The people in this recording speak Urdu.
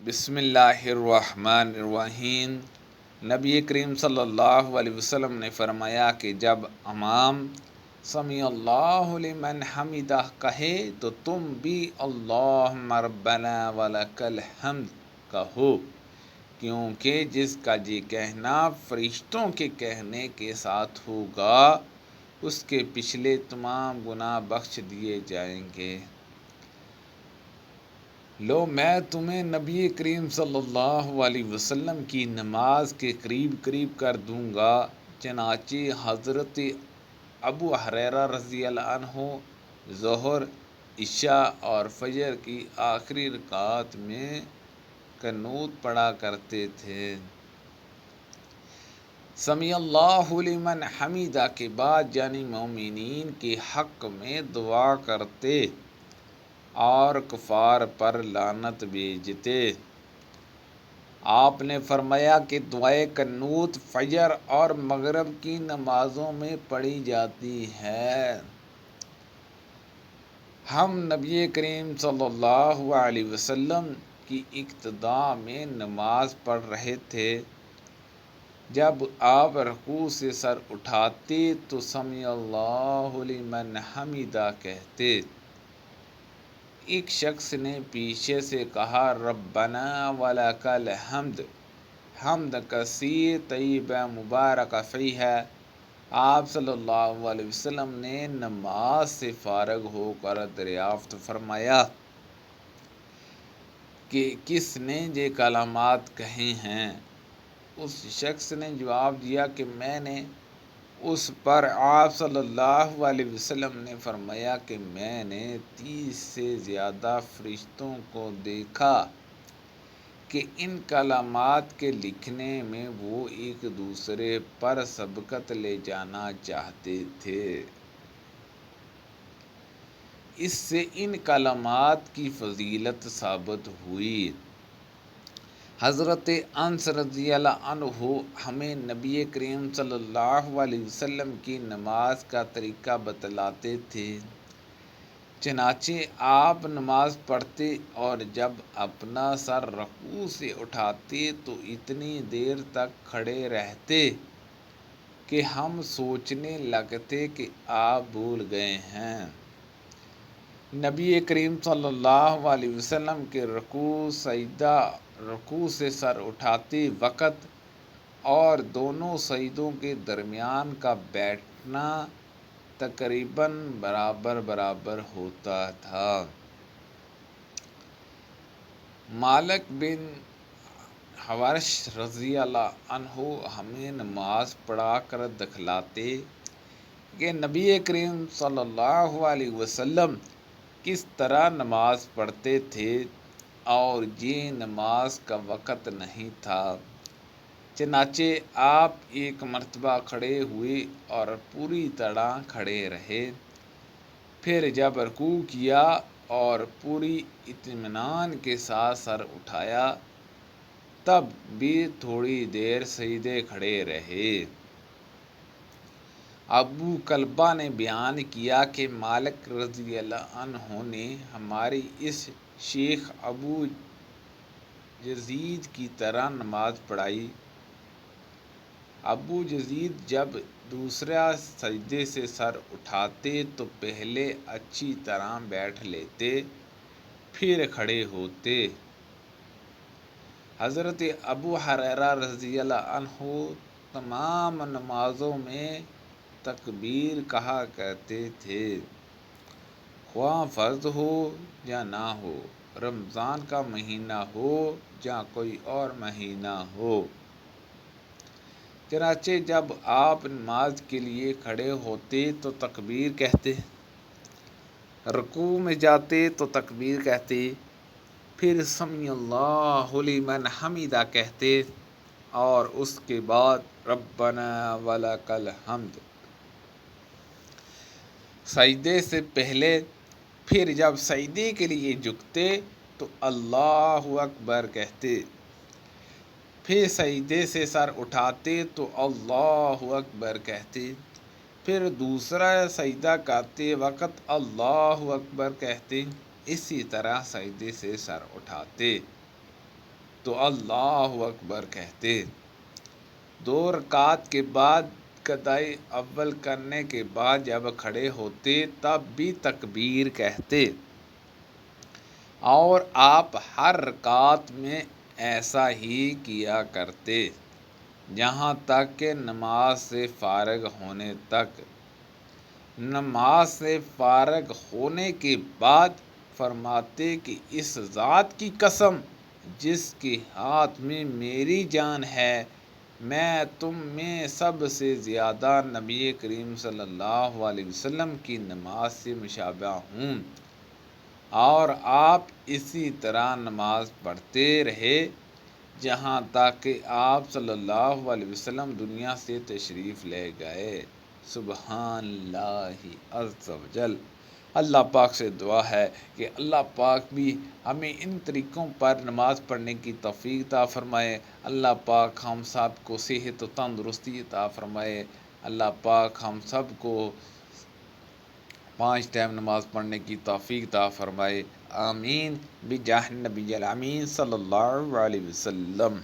بسم اللہ الرحمن الرحیم۔ نبی کریم صلی اللہ علیہ وسلم نے فرمایا کہ جب امام سمیع اللہ لمن حمدہ کہے تو تم بھی اللہم ربنا ولک الحمد کہو، کیونکہ جس کا یہ کہنا فرشتوں کے کہنے کے ساتھ ہوگا اس کے پچھلے تمام گناہ بخش دیے جائیں گے۔ لو میں تمہیں نبی کریم صلی اللہ علیہ وسلم کی نماز کے قریب قریب کر دوں گا۔ چنانچہ حضرت ابو ہریرہ رضی اللہ عنہ ظہر، عشاء اور فجر کی آخری رکعت میں قنوت پڑھا کرتے تھے۔ سمیع اللہ لمن حمدہ کے بعد یعنی مومنین کے حق میں دعا کرتے اور کفار پر لعنت بھیجتے۔ آپ نے فرمایا کہ دعائے قنوت فجر اور مغرب کی نمازوں میں پڑھی جاتی ہے۔ ہم نبی کریم صلی اللہ علیہ وسلم کی اقتداء میں نماز پڑھ رہے تھے۔ جب آپ رکوع سے سر اٹھاتے تو سمیع اللہ لمن حمدہ کہتے۔ ایک شخص نے پیچھے سے کہا ربنا ولک الحمد، حمد کثیر طیبہ مبارک فیہ۔ آپ صلی اللہ علیہ وسلم نے نماز سے فارغ ہو کر دریافت فرمایا کہ کس نے یہ کلمات کہے ہیں؟ اس شخص نے جواب دیا کہ میں نے۔ اس پر آپ صلی اللہ علیہ وسلم نے فرمایا کہ میں نے 30 سے زیادہ فرشتوں کو دیکھا کہ ان کلمات کے لکھنے میں وہ ایک دوسرے پر سبقت لے جانا چاہتے تھے۔ اس سے ان کلمات کی فضیلت ثابت ہوئی۔ حضرت انس رضی اللہ عنہ ہمیں نبی کریم صلی اللہ علیہ وسلم کی نماز کا طریقہ بتلاتے تھے۔ چنانچہ آپ نماز پڑھتے اور جب اپنا سر رکوع سے اٹھاتے تو اتنی دیر تک کھڑے رہتے کہ ہم سوچنے لگتے کہ آپ بھول گئے ہیں۔ نبی کریم صلی اللہ علیہ وسلم کے رکوع، سجدہ، رکوع سے سر اٹھاتے وقت اور دونوں سجدوں کے درمیان کا بیٹھنا تقریباً برابر برابر ہوتا تھا۔ مالک بن حویرث رضی اللہ عنہ ہمیں نماز پڑھا کر دکھلاتے کہ نبی کریم صلی اللہ علیہ وسلم کس طرح نماز پڑھتے تھے اور یہ نماز کا وقت نہیں تھا۔ چنانچہ آپ ایک مرتبہ کھڑے ہوئے اور پوری طرح کھڑے رہے، پھر جب رکوع کیا اور پوری اطمینان کے ساتھ سر اٹھایا تب بھی تھوڑی دیر سجدے کھڑے رہے۔ ابو قلابہ نے بیان کیا کہ مالک رضی اللہ عنہ نے ہماری اس شیخ ابو یزید کی طرح نماز پڑھائی۔ ابو یزید جب دوسرا سجدے سے سر اٹھاتے تو پہلے اچھی طرح بیٹھ لیتے پھر کھڑے ہوتے۔ حضرت ابو ہریرہ رضی اللہ عنہ تمام نمازوں میں تکبیر کہا کرتے تھے، خواہ فرض ہو یا نہ ہو، رمضان کا مہینہ ہو یا کوئی اور مہینہ ہو۔ چنانچہ جب آپ نماز کے لیے کھڑے ہوتے تو تکبیر کہتے، رکوع میں جاتے تو تکبیر کہتے، پھر سمیع اللہ لمن حمدہ کہتے اور اس کے بعد ربنا ولک الحمد۔ سجدے سے پہلے پھر جب سجدے کے لیے جھکتے تو اللہ اکبر کہتے، پھر سجدے سے سر اٹھاتے تو اللہ اکبر کہتے، پھر دوسرا سجدہ کرتے وقت اللہ اکبر کہتے، اسی طرح سجدے سے سر اٹھاتے۔ تو اللہ اکبر کہتے، 2 رکعت کے بعد قضائے اول کرنے کے بعد جب کھڑے ہوتے تب بھی تکبیر کہتے، اور آپ ہر رکعت میں ایسا ہی کیا کرتے جہاں تک کہ نماز سے فارغ ہونے تک۔ نماز سے فارغ ہونے کے بعد فرماتے کہ اس ذات کی قسم جس کے ہاتھ میں میری جان ہے، میں تم میں سب سے زیادہ نبی کریم صلی اللہ علیہ وسلم کی نماز سے مشابہ ہوں۔ اور آپ اسی طرح نماز پڑھتے رہے جہاں تک کہ آپ صلی اللہ علیہ وسلم دنیا سے تشریف لے گئے۔ سبحان اللہ عز و جل۔ اللہ پاک سے دعا ہے کہ اللہ پاک بھی ہمیں ان طریقوں پر نماز پڑھنے کی توفیق عطا فرمائے۔ اللہ پاک ہم سب کو صحت و تندرستی عطا فرمائے۔ اللہ پاک ہم سب کو 5 ٹائم نماز پڑھنے کی توفیق عطا فرمائے۔ آمین بجاہ النبی الامین صلی اللہ علیہ وسلم۔